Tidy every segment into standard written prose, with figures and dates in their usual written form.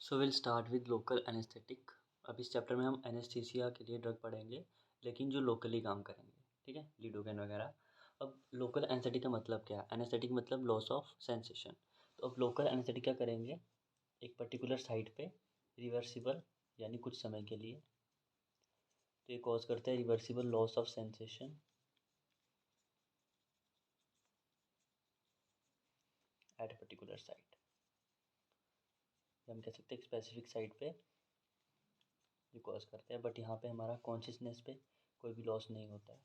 So will start with local anaesthetic. अब इस chapter में हम एनेस्थीसिया के लिए ड्रग पढ़ेंगे, लेकिन जो लोकली काम करेंगे, ठीक है, लिडोकेन वगैरह। अब लोकल एनेस्थेटिक का मतलब क्या है? एनेस्थेटिक मतलब लॉस ऑफ सेंसेशन। तो अब लोकल एनेस्थेटिक क्या करेंगे? एक पर्टिकुलर साइट पे रिवर्सिबल यानी कुछ समय के लिए, तो ये कॉज करता है reversible loss of sensation at a particular site. हम कह सकते हैं एक स्पेसिफिक साइट पे ये कॉज करते हैं, बट यहाँ पे हमारा कॉन्शियसनेस पे कोई भी लॉस नहीं होता है,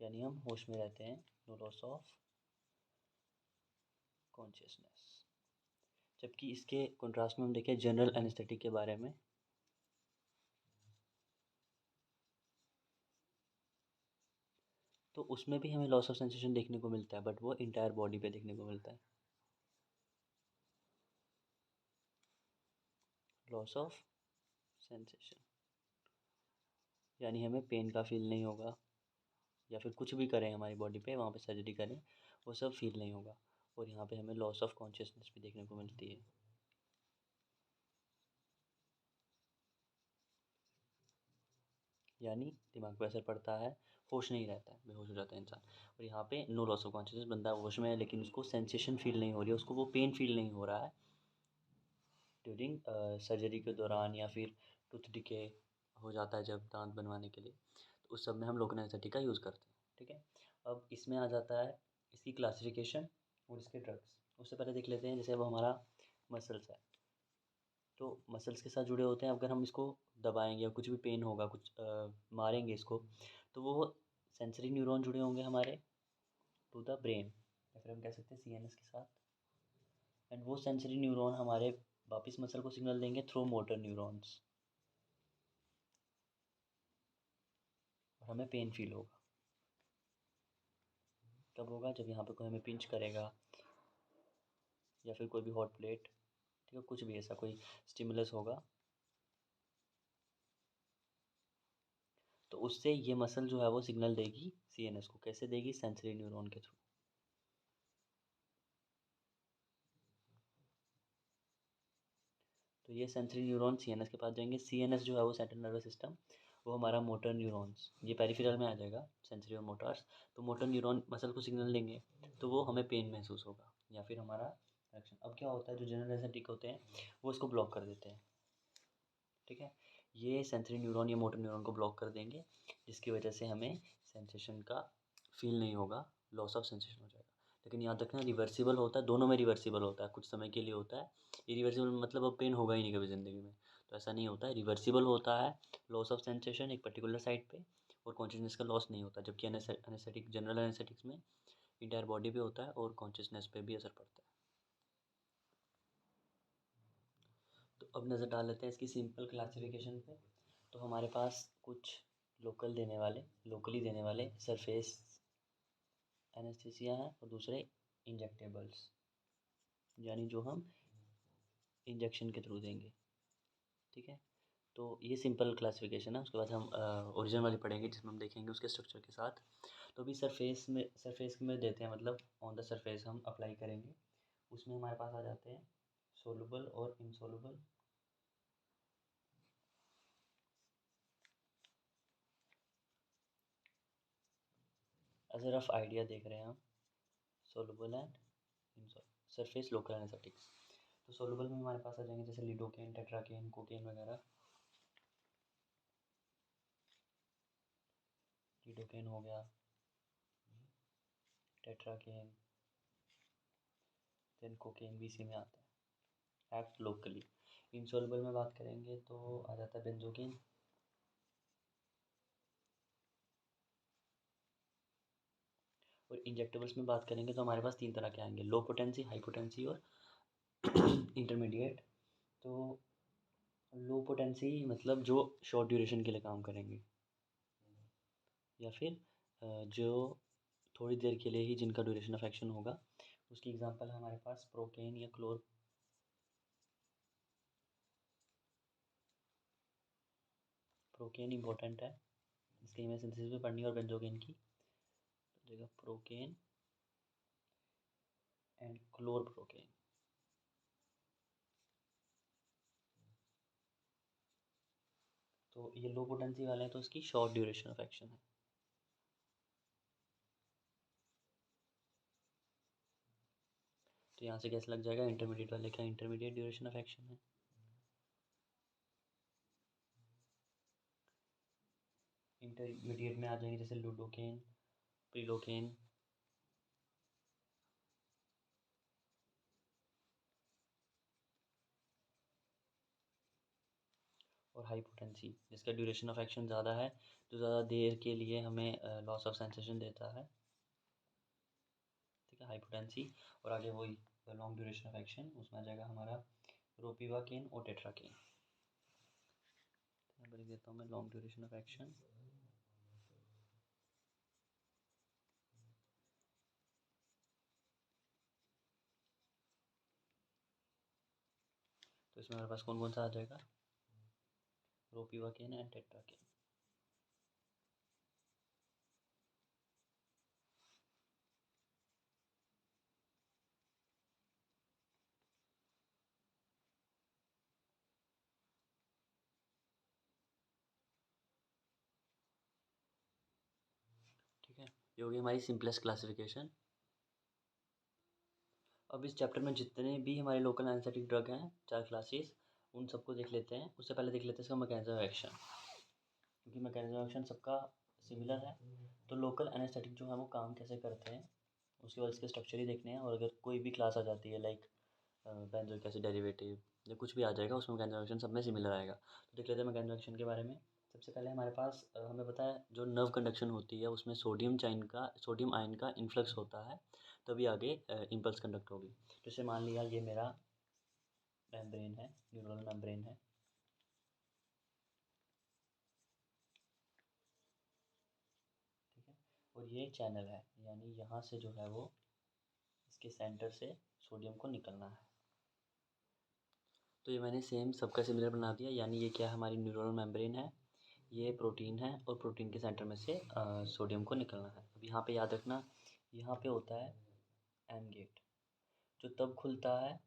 यानी हम होश में रहते हैं। No loss of consciousness. जबकि इसके कंट्रास्ट में हम देखें जनरल एनेस्थेटिक के बारे में, तो उसमें भी हमें लॉस ऑफ सेंसेशन देखने को मिलता है, बट वो इंटायर बॉडी पे देखने को मिलता है। लॉस ऑफ सेंसेशन यानी हमें पेन का फील नहीं होगा, या फिर कुछ भी करें हमारी बॉडी पे, वहाँ पे सर्जरी करें, वो सब फील नहीं होगा। और यहाँ पे हमें लॉस ऑफ कॉन्शियसनेस भी देखने को मिलती है। यानी दिमाग पर असर पड़ता है, होश नहीं रहता है, बेहोश हो जाता है इंसान। और यहाँ पे नो लॉस ऑफ कॉन्शियसनेस, बंदा होश में है लेकिन उसको सेंसेशन फील नहीं हो रही है, उसको वो पेन फील नहीं हो रहा है ड्यूरिंग सर्जरी के दौरान, या फिर टूथ डिके हो जाता है जब दांत बनवाने के लिए, तो उस सब में हम लोकल एनेस्थेटिक का यूज़ करते हैं, ठीक है। अब इसमें आ जाता है इसकी क्लासिफिकेशन और इसके ड्रग्स। उससे पहले देख लेते हैं, जैसे अब हमारा मसल्स है, तो मसल्स के साथ जुड़े होते हैं। अगर हम इसको दबाएंगे या कुछ भी पेन होगा, कुछ मारेंगे इसको, तो वो सेंसरी न्यूरॉन जुड़े होंगे हमारे टू द ब्रेन, या फिर हम कह सकते हैं सीएनएस के साथ। एंड वो सेंसरी न्यूरॉन हमारे वापिस मसल को सिग्नल देंगे थ्रू मोटर न्यूरॉन्स, और हमें पेन फील होगा। कब होगा? जब यहाँ पे कोई हमें पिंच करेगा, या फिर कोई भी हॉट प्लेट, ठीक है, कुछ भी ऐसा कोई स्टिमुलस होगा, तो उससे ये मसल जो है वो सिग्नल देगी सीएनएस को। कैसे देगी? सेंसरी न्यूरॉन के थ्रू। तो ये सेंसरी न्यूरॉन सीएनएस के पास जाएंगे। सीएनएस जो है वो सेंट्रल नर्वस सिस्टम, वो हमारा मोटर न्यूरॉन्स, ये पेरिफेरल में आ जाएगा, सेंसरी और मोटर्स। तो मोटर न्यूरॉन मसल को सिग्नल देंगे, तो वो हमें पेन महसूस होगा, या फिर हमारा रिएक्शन। अब क्या होता है, जो जनरल एनेस्थेटिक होते हैं वो इसको ब्लॉक कर देते हैं, ठीक है। ये सेंसरी न्यूरॉन या मोटर न्यूरॉन को ब्लॉक कर देंगे, जिसकी वजह से हमें सेंसेशन का फील नहीं होगा, लॉस ऑफ सेंसेशन हो जाएगा। लेकिन याद रखना, रिवर्सिबल होता है, दोनों में रिवर्सिबल होता है, कुछ समय के लिए होता है। इरिवर्सिबल मतलब अब पेन होगा ही नहीं कभी ज़िंदगी में, तो ऐसा नहीं होता है। रिवर्सिबल होता है लॉस ऑफ सेंसेशन एक पर्टिकुलर साइट पे, और कॉन्शियसनेस का लॉस नहीं होता। जबकि एनेस्थेटिक, जनरल एनेस्थेटिक्स में इंटायर बॉडी पे होता है और कॉन्शियसनेस पे भी असर पड़ता है। तो अब नज़र डाल लेते हैं इसकी सिंपल क्लासिफिकेशन पे। तो हमारे पास कुछ लोकली देने वाले सरफेस एनेस्थीसिया हैं, और दूसरे इंजेक्टेबल्स, यानी जो हम इंजेक्शन के थ्रू देंगे, ठीक है। तो ये सिंपल क्लासिफिकेशन है। उसके बाद हम ओरिजिनल वाली पढ़ेंगे, जिसमें हम देखेंगे उसके स्ट्रक्चर के साथ। तो अभी सरफेस में देते हैं, मतलब ऑन द सरफेस हम अप्लाई करेंगे। उसमें हमारे पास आ जाते हैं सोलुबल और insoluble. As a rough idea देख रहे हैं हम, soluble and insoluble surface local anaesthetics. तो सोलुबल में हमारे पास आ जाएंगे जैसे लिडोकेन, टेट्राकेन, कोकेन वगैरह। लिडोकेन हो गया, टेट्राकेन, देन कोकेन भी इसी में आता है, एक्ट लोकली। इनसोलुबल में बात करेंगे तो आ जाता है बेंजोकेन। और इंजेक्टेबल्स में बात करेंगे तो हमारे पास तीन तरह के आएंगे, लो पोटेंसी, हाई पोटेंसी और इंटरमीडिएट। तो लो पोटेंसी मतलब जो शॉर्ट ड्यूरेशन के लिए काम करेंगे, या फिर जो थोड़ी देर के लिए ही जिनका ड्यूरेशन ऑफ एक्शन होगा। उसकी एग्जांपल है हमारे पास प्रोकेन या क्लोर। प्रोकेन इंपॉर्टेंट है, इसकी हमें सिंथेसिस भी पढ़नी है, और बेंजोकेन की। तो देखो प्रोकेन एंड क्लोर प्रोकेन। तो ये लो पोटेंसी वाले हैं तो इसकी शॉर्ट ड्यूरेशन ऑफ एक्शन है। तो यहाँ से कैसे लग जाएगा, इंटरमीडिएट वाले का इंटरमीडिएट ड्यूरेशन ऑफ एक्शन है। इंटरमीडिएट में आ जाएंगे जैसे लूडोकेन, प्रिलोकेन, और हाई पोटेंसी जिसका ड्यूरेशन ऑफ एक्शन ज़्यादा है, जो ज़्यादा देर के लिए हमें लॉस ऑफ सेंसेशन देता है। ठीक है, हाई पोटेंसी। और आगे वही लॉन्ग ड्यूरेशन ऑफ एक्शन, उसमें आ जाएगा हमारा रोपिवाकेन और टेट्राकेन। यहाँ पर लिख देता हूँ मैं लॉन्ग ड्यूरेशन ऑफ एक्शन। तो इसमें हमारे पास कौन कौन सा आ जाएगा, रोपिवाकेन एंड टेट्राकेन। ठीक है, ये होगी हमारी सिंपलेस्ट क्लासिफिकेशन। अब इस चैप्टर में जितने भी हमारे लोकल एनेस्थेटिक ड्रग हैं, 4 क्लासेस, उन सबको देख लेते हैं। उससे पहले देख लेते हैं इसका मैकेनिज्म ऑफ एक्शन, क्योंकि मैकेनिज्म ऑफ एक्शन सबका सिमिलर है। तो लोकल एनेस्थेटिक जो है वो काम कैसे करते हैं, उसके बाद इसके स्ट्रक्चर ही देखने हैं। और अगर कोई भी क्लास आ जाती है लाइक बेंजोइक एसिड डेरिवेटिव या कुछ भी आ जाएगा, उसमें मैकेनिज्म ऑफ एक्शन सब में सिमिलर आएगा। तो देख लेते हैं मैकेनिज्म ऑफ एक्शन के बारे में। सबसे पहले हमारे पास हमें पता है जो नर्व कंडक्शन होती है उसमें सोडियम आयन का इन्फ्लक्स होता है, तभी आगे इम्पल्स कंडक्ट होगी। जैसे मान लिया ये मेरा मेम्ब्रेन है, न्यूरल मेम्ब्रेन है। ठीक है, और ये चैनल है, यानी यहाँ से जो है वो इसके सेंटर से सोडियम को निकलना है। तो ये मैंने सेम सबका सिमिलर बना दिया, यानी ये क्या है, हमारी न्यूरल मेम्ब्रेन है, ये प्रोटीन है, और प्रोटीन के सेंटर में से सोडियम को निकलना है। अब यहाँ पे याद रखना, यहाँ पे होता है एम गेट, जो तब खुलता है,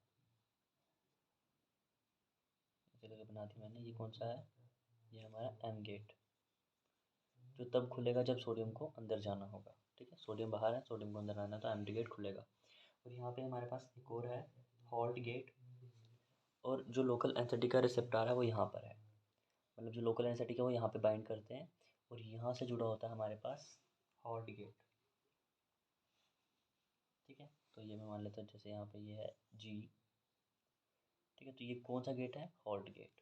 जगह बना दी मैंने, ये कौन सा है, ये हमारा एम गेट, जो तब खुलेगा जब सोडियम को अंदर जाना होगा। ठीक है, सोडियम बाहर है, सोडियम को अंदर आना है, तो एम गेट खुलेगा। और यहाँ पे हमारे पास एक और है, हॉल्ट गेट। और जो लोकल एनेस्थेटिक का रिसेप्टर है वो यहाँ पर है, मतलब जो लोकल एनेस्थेटिक है वो यहाँ पे बाइंड करते हैं, और यहाँ से जुड़ा होता है हमारे पास हॉल्ट गेट। ठीक है, तो ये मैं मान लेता हूँ, जैसे यहाँ पे ये है जी। ठीक है, तो ये कौन सा गेट है, हॉल्ट गेट।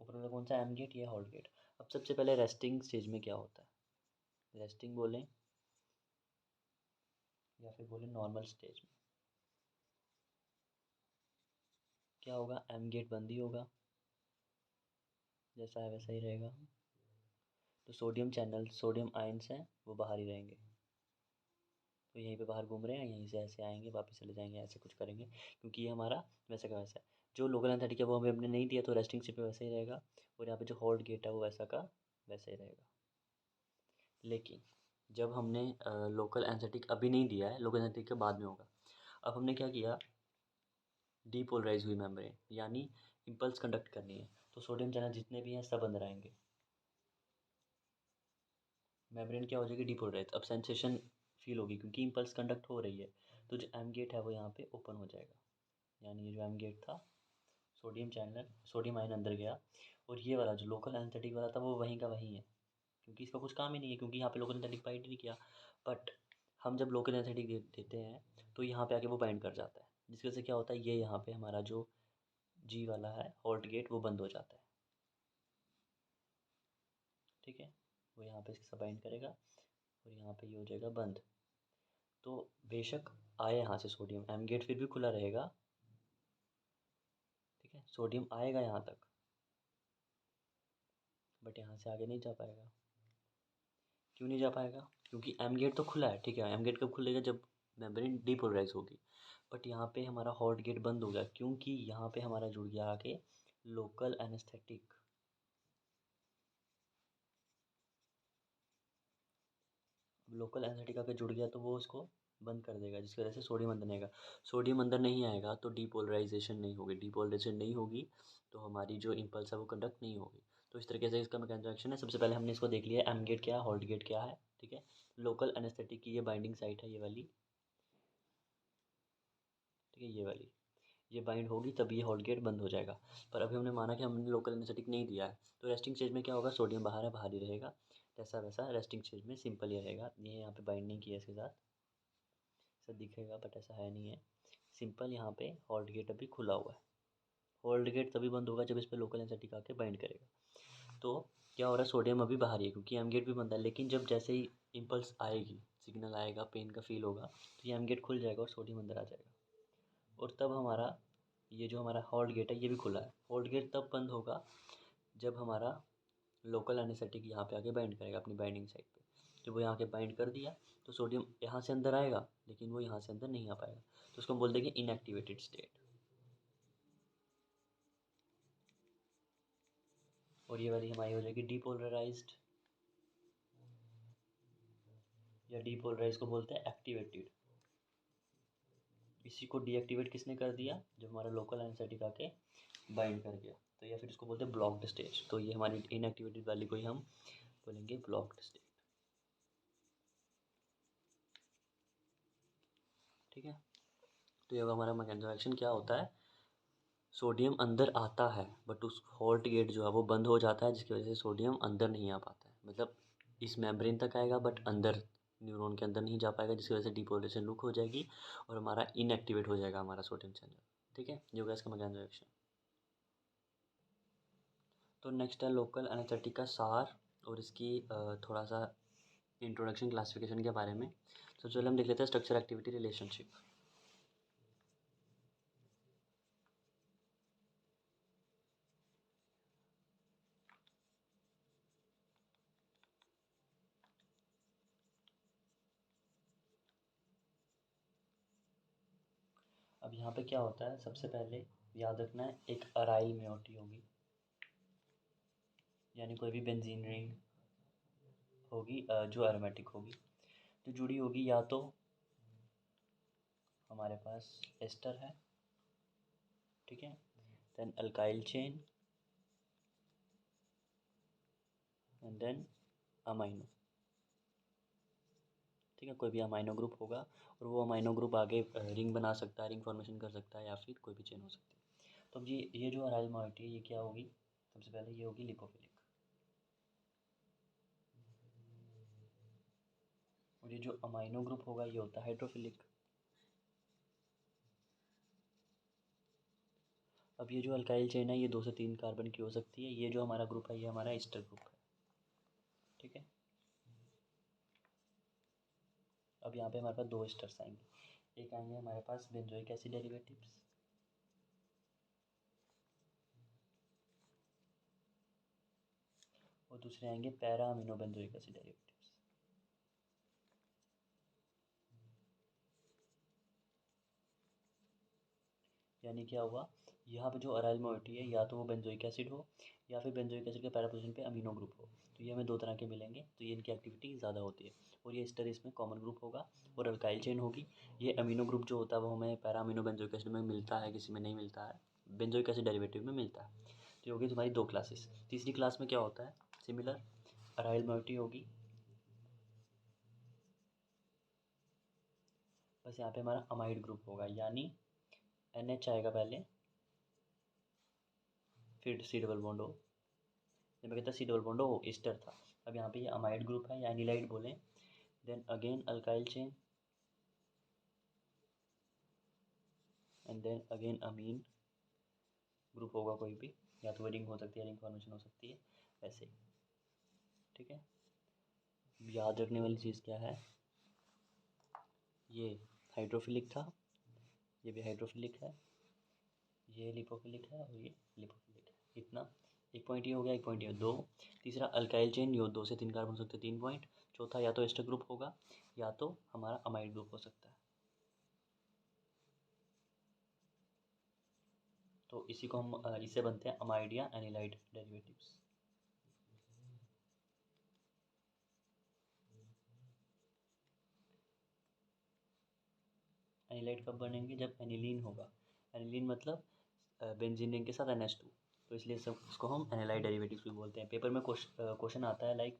ऊपर वाला कौन सा, एम गेट, ये हॉल्ट गेट। अब सबसे पहले रेस्टिंग स्टेज में क्या होता है, रेस्टिंग बोलें या फिर बोलें नॉर्मल स्टेज में, क्या होगा, एम गेट बंद ही होगा, जैसा है वैसा ही रहेगा। तो सोडियम चैनल, सोडियम आयंस हैं वो बाहर ही रहेंगे, तो यहीं पे बाहर घूम रहे हैं, यहीं से ऐसे आएंगे वापस चले जाएंगे, ऐसे कुछ करेंगे, क्योंकि ये हमारा वैसा का वैसा है। जो लोकल एनेस्थेटिक है वो हमें हमने नहीं दिया, तो रेस्टिंग स्टेज पे वैसे ही रहेगा, और यहाँ पे जो हॉल्ट गेट है वो वैसा का वैसा ही रहेगा। लेकिन जब हमने लोकल एनेस्थेटिक अभी नहीं दिया है, लोकल एनेस्थेटिक के बाद में होगा। अब हमने क्या किया, डीपोलराइज हुई मेम्ब्रेन, यानी इम्पल्स कंडक्ट करनी है, तो सोडियम चैनल जितने भी हैं सब अंदर आएंगे, मेम्ब्रेन क्या हो जाएगी, डीपोलराइज। अब सेंसेशन फील होगी क्योंकि इम्पल्स कंडक्ट हो रही है, तो जो एम गेट है वो यहाँ पे ओपन हो जाएगा, यानी ये जो एम गेट था, सोडियम चैनल, सोडियम आयन अंदर गया, और ये वाला जो लोकल एनेस्थेटिक वाला था वो वहीं का वहीं है, क्योंकि इसका कुछ काम ही नहीं है, क्योंकि यहाँ पे लोकल एनेस्थेटिक बाइंड नहीं किया। बट हम जब लोकल एनेस्थेटिक देते हैं तो यहाँ पे आके वो बाइंड कर जाता है, जिसकी वजह से क्या होता है, ये यहाँ पे हमारा जो जी वाला है हॉल्ट गेट वो बंद हो जाता है। ठीक है, वो यहाँ पे इसके साथ बाइंड करेगा, और यहाँ पे ये हो जाएगा बंद। तो बेशक आए यहाँ से सोडियम, एम गेट फिर भी खुला रहेगा। ठीक है, सोडियम आएगा यहाँ तक, बट यहाँ से आगे नहीं जा पाएगा। क्यों नहीं जा पाएगा, क्योंकि एम गेट तो खुला है। ठीक है, एम गेट कब खुलेगा, जब मेम्ब्रेन डीपोलराइज होगी। बट यहाँ पे हमारा हॉट गेट बंद हो गया, क्योंकि यहाँ पे हमारा जुड़ गया आके लोकल एनेस्थेटिक। लोकल एनेस्थेटिक आके जुड़ गया तो वो उसको बंद कर देगा, जिसकी वजह से सोडियम अंदर नहीं आएगा। सोडियम अंदर नहीं आएगा तो डीपोलराइजेशन नहीं होगी, डीपोलराइजेशन नहीं होगी तो हमारी जो इम्पल्स है वो कंडक्ट नहीं होगी। तो इस तरीके से इसका मैकेनिज्म रिएक्शन है। सबसे पहले हमने इसको देख लिया एम गेट क्या है, हॉल्ट गेट क्या है, ठीक है। लोकल एनेस्थेटिक की ये बाइंडिंग साइट है, ये वाली, ठीक है, ये वाली, ये बाइंड होगी तब ये हॉल्ट गेट बंद हो जाएगा। पर अभी हमने माना कि हमने लोकल एनेस्थेटिक नहीं दिया है, तो रेस्टिंग स्टेज में क्या होगा, सोडियम बाहर है, बाहर ही रहेगा। जैसा वैसा रेस्टिंग स्टेज में सिंपल ही रहेगा। ये यहाँ पे बाइंड नहीं किया इसके साथ, ऐसा दिखेगा बट ऐसा है नहीं है। सिंपल यहाँ पे हॉल्ट गेट अभी खुला हुआ है। हॉल्ट गेट तभी बंद होगा जब इस पर लोकल एनेस्थेटिक आके बाइंड करेगा। तो क्या हो रहा है, सोडियम अभी बाहर ही है क्योंकि एम गेट भी बंद है, लेकिन जब जैसे ही इम्पल्स आएगी, सिग्नल आएगा, पेन का फील होगा, तो ये एम गेट खुल जाएगा और सोडियम अंदर आ जाएगा। और तब हमारा ये जो हमारा हॉल्ट गेट है ये भी खुला है। हॉल्ट गेट तब बंद होगा जब हमारा लोकल एनेस्थेटिक यहाँ पे आके बाइंड करेगा अपनी बाइंडिंग साइट पे। जब वो यहाँ के बाइंड कर दिया तो सोडियम यहाँ से अंदर आएगा, लेकिन वो यहाँ से अंदर नहीं आ पाएगा, तो उसको हम बोल देंगे इनएक्टिवेटेड स्टेट। और ये वाली हमारी हो जाएगी डीपोलराइज्ड, या डीपोलराइज को बोलते हैं एक्टिवेटेड। इसी को डीएक्टिवेट किसने कर दिया, जब हमारा लोकल एनेस्थेटिक आके बाइंड कर गया। तो या फिर इसको बोलते हैं ब्लॉक्ड स्टेज। तो ये हमारी इनएक्टिवेटेड वाली को ही हम बोलेंगे ब्लॉक्ड स्टेट, ठीक है। तो ये हमारा मैकेनिज्म एक्शन क्या होता है, सोडियम अंदर आता है बट उस हॉल्ट गेट जो है वो बंद हो जाता है, जिसकी वजह से सोडियम अंदर नहीं आ पाता है। मतलब इस मेम्ब्रेन तक आएगा बट अंदर न्यूरॉन के अंदर नहीं जा पाएगा, जिसकी वजह से डिपोलेशन लुक हो जाएगी और हमारा इनएक्टिवेट हो जाएगा हमारा सोडियम चैनल, ठीक है। ये होगा इसका मैकेनिज्म एक्शन। तो नेक्स्ट है लोकल एनेस्थेटिक का सार और इसकी थोड़ा सा इंट्रोडक्शन क्लासिफिकेशन के बारे में। तो चलो हम देख लेते हैं स्ट्रक्चर एक्टिविटी रिलेशनशिप। अब यहाँ पे क्या होता है, सबसे पहले याद रखना है एक अराइल मेयोटी होगी, यानी कोई भी बेंजीन रिंग होगी जो एरोमेटिक होगी, जो जुड़ी होगी या तो हमारे पास एस्टर है, ठीक है, then alkyl chain and then amino, ठीक है। कोई भी अमाइनो ग्रुप होगा और वो अमाइनो ग्रुप आगे रिंग बना सकता है, रिंग फॉर्मेशन कर सकता है, या फिर कोई भी चेन हो सकती है। तो अब ये जो अराइल मोइटी है ये क्या होगी, सबसे पहले ये होगी लिपोफिलिक, और ये जो अमाइनो ग्रुप होगा ये होता है हाइड्रोफिलिक। अब ये जो अल्काइल चेन है ये 2 से 3 कार्बन की हो सकती है। ये जो हमारा ग्रुप है ये हमारा एस्टर ग्रुप है, ठीक है। अब यहाँ पे हमारे पास 2 एस्टर्स आएंगे, एक आएंगे हमारे पास बेंजोइक एसिड डेरिवेटिव्स, और दूसरे आएंगे para amino benzoic acid derivatives. यानी क्या हुआ, यहाँ पे जो अराइल मोइटी है या तो वो बेंजोइक एसिड हो या फिर बेंजोइक एसिड के पैरा पोजीशन पे अमीनो ग्रुप हो, तो ये हमें 2 तरह के मिलेंगे, तो ये इनकी एक्टिविटी ज़्यादा होती है। और ये एस्टर इसमें कॉमन ग्रुप होगा और अल्काइल चेन होगी। ये अमीनो ग्रुप जो होता है वो हमें पैरा अमीनो बेंजोइक एसिड में मिलता है, किसी में नहीं मिलता है, बेंजोइक एसिड डेरिवेटिव में मिलता है। तो ये होगी तुम्हारी 2 क्लासेस। तीसरी क्लास में क्या होता है, सिमिलर अराइल मोइटी होगी, बस यहाँ पे हमारा अमाइड ग्रुप होगा, यानी NH आएगा पहले, फिर सी डबल बॉन्ड हो। जब मैं कहता सी डबल बॉन्ड हो ईस्टर था, अब यहाँ पे ये अमाइड ग्रुप है या एनिलाइड बोलें, then again alkyl chain and then again amine group होगा कोई भी, या तो रिंग हो सकती है, रिंग फॉर्मेशन हो सकती है, वैसे ही, ठीक है। याद रखने वाली चीज़ क्या है, ये हाइड्रोफिलिक था, ये भी हाइड्रोफिलिक है, ये लिपोफिलिक है और ये लिपोफिलिक है। इतना एक पॉइंट ये हो गया, एक पॉइंट ये 2। तीसरा अल्काइल चेन, यो 2 से 3 कार्बन हो सकते हैं, 3 पॉइंट। चौथा या तो एस्टर ग्रुप होगा या तो हमारा अमाइड ग्रुप हो सकता है। तो इसी को हम इससे बनते हैं अमाइड या एनिलाइड डेरिवेटिव्स। एनिलाइड कब बनेंगे? जब एनिलीन होगा। एनिलीन मतलब बेंजीन रिंग के साथ NH2, तो इसलिए सब उसको हम एनालाइड डेरिवेटिव्स भी बोलते हैं। पेपर में क्वेश्चन आता है लाइक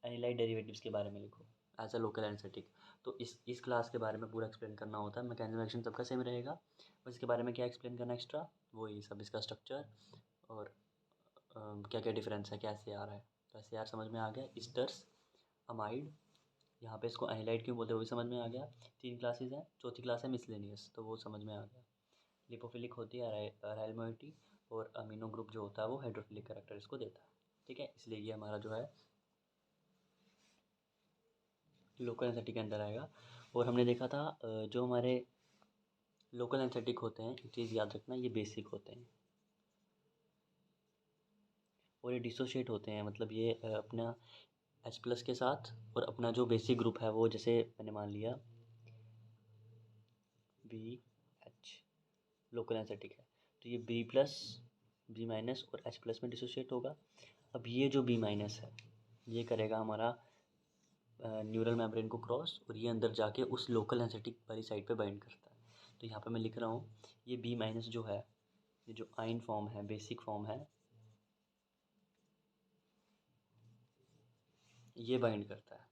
एनालाइड डेरिवेटिव्स के बारे में लिखो एज अ लोकल एनेस्थेटिक। तो इस क्लास के बारे में पूरा एक्सप्लेन करना होता है। मैकेनिज्म एक्शन सबका सेम रहेगा, बस इसके बारे में क्या एक्सप्लेन करना एक्स्ट्रा, वही सब इसका स्ट्रक्चर और क्या क्या डिफरेंस है, कैसे आ रहा है। तो ऐसे यार समझ में आ गया। ईस्टर्स, अमाइड, यहाँ पे इसको एनालाइड क्यों बोलते हैं वो भी समझ में आ गया। 3 क्लासेस हैं, चौथी क्लास है मिसलेनियस, तो वो समझ में आ गया। लिपोफिलिक होती है अराइल मोइटी, और अमीनो ग्रुप जो होता है वो हाइड्रोफिलिक कैरेक्टर इसको देता है। ठीक है, इसलिए ये हमारा जो है लोकल एनेस्थेटिक के अंदर आएगा। और हमने देखा था जो हमारे लोकल एनेस्थेटिक होते हैं, एक चीज़ याद रखना, ये बेसिक होते हैं और ये डिसोशिएट होते हैं। मतलब ये अपना H+ के साथ और अपना जो बेसिक ग्रुप है वो, जैसे मैंने मान लिया BH लोकल एनेस्थेटिक है, तो ये B+, B- और H+ में डिसोशिएट होगा। अब ये जो B- है ये करेगा हमारा न्यूरल मेम्ब्रेन को क्रॉस, और ये अंदर जाके उस लोकल एनेस्थेटिक वाली साइड पे बाइंड करता है। तो यहाँ पे मैं लिख रहा हूँ ये B- जो है, ये जो आइन फॉर्म है, बेसिक फॉर्म है, ये बाइंड करता है,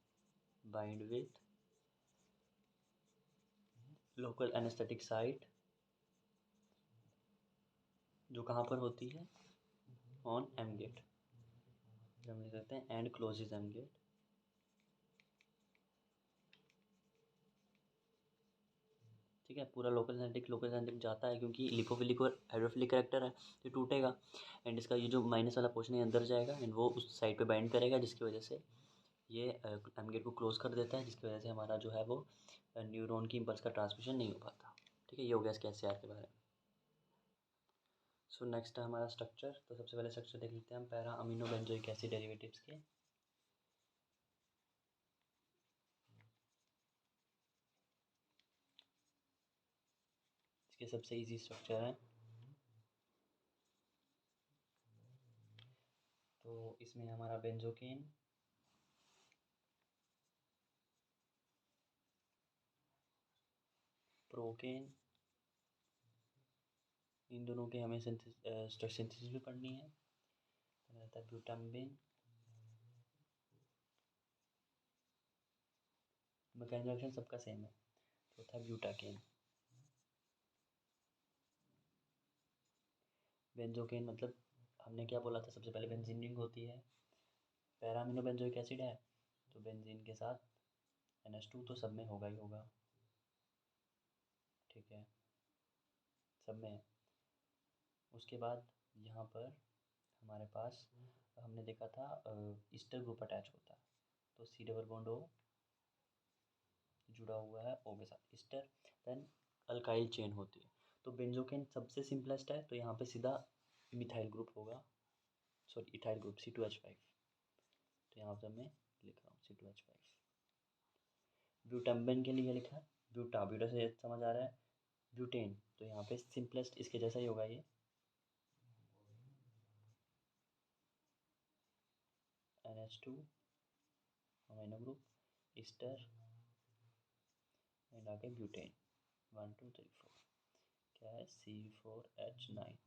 bind with local anaesthetic site, जो कहाँ पर होती है, ऑन एम गेट। हम लिख सकते हैं एंड क्लोजेज एम गेट। ठीक है, पूरा लोकल एनेस्थेटिक जाता है, क्योंकि लिपोफिलिक और हाइड्रोफिलिक कैरेक्टर है, ये टूटेगा एंड इसका ये जो माइनस वाला पोर्शन है अंदर जाएगा एंड वो उस साइड पे बाइंड करेगा, जिसकी वजह से ये एम गेट को क्लोज कर देता है, जिसकी वजह से हमारा जो है वो न्यूरॉन की इम्पल्स का ट्रांसमिशन नहीं हो पाता। ठीक है, ये हो गया इसके SCR के बारे में। सो नेक्स्ट है हमारा स्ट्रक्चर। तो सबसे पहले स्ट्रक्चर देख लेते हैं हम para amino benzoic acid derivatives के। इसके सबसे इजी स्ट्रक्चर है, तो इसमें हमारा बेंजोकेन, प्रोकेन, इन दोनों के हमें सिंथेसिस भी पढ़नी है। रहता है ब्यूटाम्बिन, मैकेनिज्म एक्शन सबका सेम है। चौथा ब्यूटाकेन। बेंजोकेन मतलब हमने क्या बोला था, सबसे पहले बेंजीन रिंग होती है, पैरा अमीनो बेंजोइक एसिड है, तो बेंजीन के साथ NH2 तो सब में होगा ही होगा। ठीक है, सब में है। उसके बाद यहाँ पर हमारे पास हमने देखा था ईस्टर ग्रुप अटैच होता है, तो C डबल बॉन्ड O जुड़ा हुआ है O के साथ, ईस्टर। देन अल्काइल चेन होती है, तो बेंजोकेन सबसे सिंपलेस्ट है, तो यहाँ पे सीधा मिथाइल ग्रुप होगा, सॉरी इथाइल ग्रुप C2H5। तो यहाँ पर मैं लिख रहा हूँ C2H5। ब्यूटाम्बिन के लिए लिखा है ब्यूटा से समझ आ रहा है, ब्यूटेन, तो यहाँ पे सिंपलेस्ट इसके जैसा ही होगा ये, NH2 amino group, Easter and आगे ब्यूटेन, 1 2 3 4, क्या है C4H9।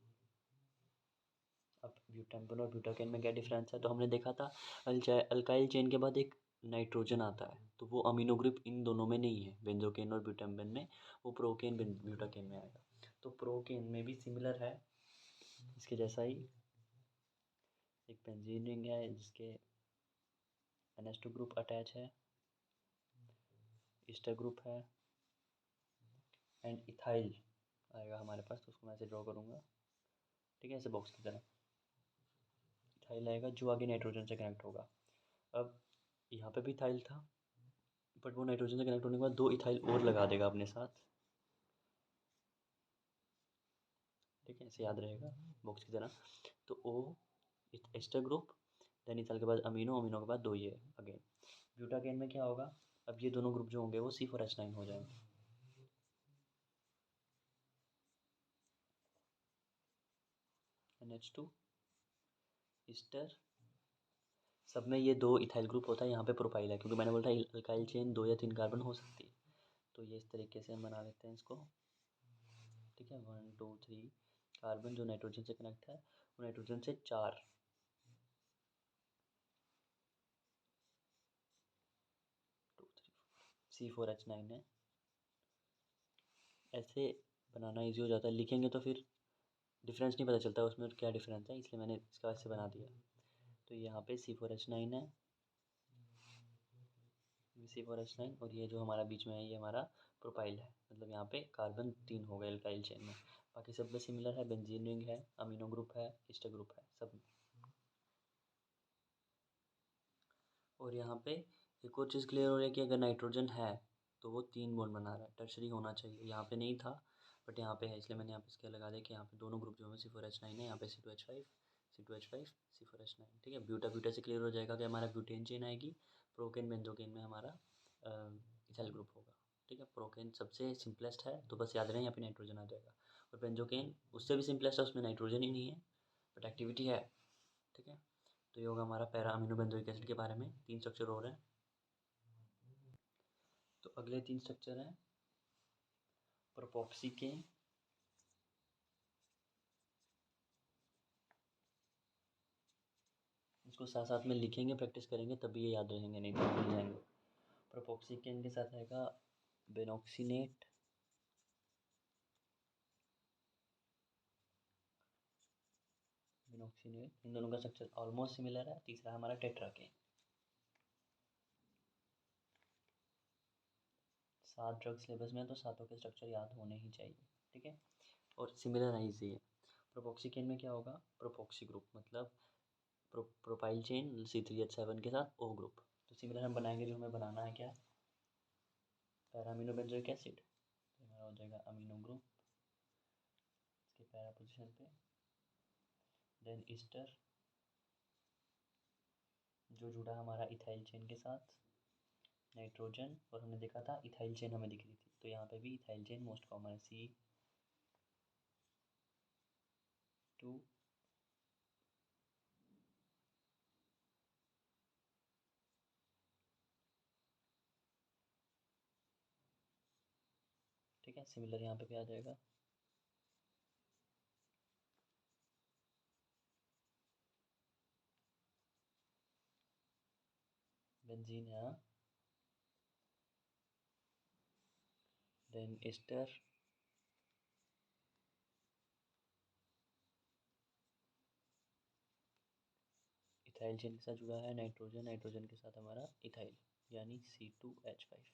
अब ब्यूटेम्पन और ब्यूटाकेन में क्या डिफरेंस है, तो हमने देखा था अल्काइल चेन के बाद एक नाइट्रोजन आता है, तो वो अमीनो ग्रुप इन दोनों में नहीं है, बेंजोकेन और ब्यूटेम्पन में, वो प्रोकेन ब्यूटाकेन में आएगा। तो प्रोकेन में भी सिमिलर है, इसके जैसा ही एक बेंजीन रिंग है जिसके NH2 ग्रुप अटैच है, ईस्टर ग्रुप है एंड इथाइल आएगा हमारे पास, तो उसको मैं ऐसे ड्रॉ करूँगा। ठीक है, ऐसे बॉक्स की तरह इथाइल आएगा जो आगे नाइट्रोजन से कनेक्ट होगा। अब यहाँ पे भी इथाइल था, बट वो नाइट्रोजन से कनेक्ट होने के बाद 2 इथाइल और लगा देगा अपने साथ। ठीक है, ऐसे याद रहेगा बॉक्स की तरह। तो O ester group, then ethyl के बाद अमीनो, अमीनो के बाद 2 ये अगेन। ब्यूटाकेन में क्या होगा, अब ये दोनों ग्रुप जो होंगे वो C4H9 हो जाएंगे। NH2 ईस्टर, सब में ये 2 इथाइल ग्रुप होता है, यहाँ पे प्रोपाइल है, क्योंकि मैंने बोला था अल्काइल चेन 2 या 3 कार्बन हो सकती है, तो ये इस तरीके से हम बना लेते हैं इसको, ठीक है। 1 2 3 कार्बन जो नाइट्रोजन से कनेक्ट है वो नाइट्रोजन से 4 2 3 C4H9 है। ऐसे बनाना इजी हो जाता है, लिखेंगे तो फिर डिफरेंस नहीं पता चलता उसमें क्या डिफरेंस है, इसलिए मैंने इसका ऐसे बना दिया। तो यहाँ पे C4H9 है, C4H9, और ये जो हमारा बीच में है ये हमारा प्रोपाइल है, मतलब यहाँ पे कार्बन 3 हो गए एल्काइल चेन में। बाकी सब में सिमिलर है, बेंजीन रिंग है, अमीनो ग्रुप है, ईस्टर ग्रुप है सब। और यहाँ पे एक और चीज़ क्लियर हो रही है कि अगर नाइट्रोजन है तो वो 3 बॉन्ड बना रहा है, टर्शरी होना चाहिए। यहाँ पे नहीं था बट यहाँ पे है, इसलिए मैंने यहाँ पे इसके लगा दिया कि यहाँ पे दोनों ग्रुप जो है C4H9 है, यहाँ पे C2H5 C4H9, ठीक है। ब्यूटा ब्यूटा से क्लियर हो जाएगा कि हमारा ब्यूटेन चेन आएगी, प्रोकेन बेंजोकेन में हमारा इथाइल ग्रुप होगा, ठीक है। प्रोकेन सबसे सिंपलेस्ट है तो बस याद रहे यहाँ पे नाइट्रोजन आ जाएगा, और बेंजोकेन उससे भी सिंपलेस्ट है, उसमें नाइट्रोजन ही नहीं है बट एक्टिविटी है, ठीक है। तो ये होगा हमारा पैरा अमीनो बेंजोइक एसिड के बारे में। 3 स्ट्रक्चर और हैं। तो अगले 3 स्ट्रक्चर हैं प्रोपोक्सिकेन, इसको साथ साथ में लिखेंगे, प्रैक्टिस करेंगे तभी ये याद रहेंगे, नहीं तो भूल जाएंगे। प्रोपोक्सिकेन के साथ आएगा बेनॉक्सीनेट, इन दोनों का स्ट्रक्चर ऑलमोस्ट सिमिलर है। तीसरा हमारा टेट्राकेन। 7 ड्रग सिलेबस में तो सातों के स्ट्रक्चर याद होने ही चाहिए, ठीक है, और सिमिलर है इजी है। प्रोपोक्सिकेन में क्या होगा, प्रोपोक्सी ग्रुप मतलब प्रोपाइल चेन C3H7 के साथ O ग्रुप। तो सिमिलर हम बनाएंगे, जो हमें बनाना है क्या, पैरा अमीनो बेंजोइक एसिड, तो हमारा हो जाएगा अमीनो ग्रुप इसके पैरा पोजीशन पे, देन ईस्टर जो जुड़ा हमारा इथाइल चेन के साथ, नाइट्रोजन, और हमने देखा था इथाइल चेन हमें दिख रही थी, तो यहाँ पे भी इथाइल चेन मोस्ट कॉमन है, C2, ठीक है। सिमिलर यहाँ पे भी आ जाएगा, बेंजीन है, देन ईस्टर, इथाइल चेन के साथ जुड़ा है नाइट्रोजन, नाइट्रोजन के साथ हमारा इथाइल यानी C2H5।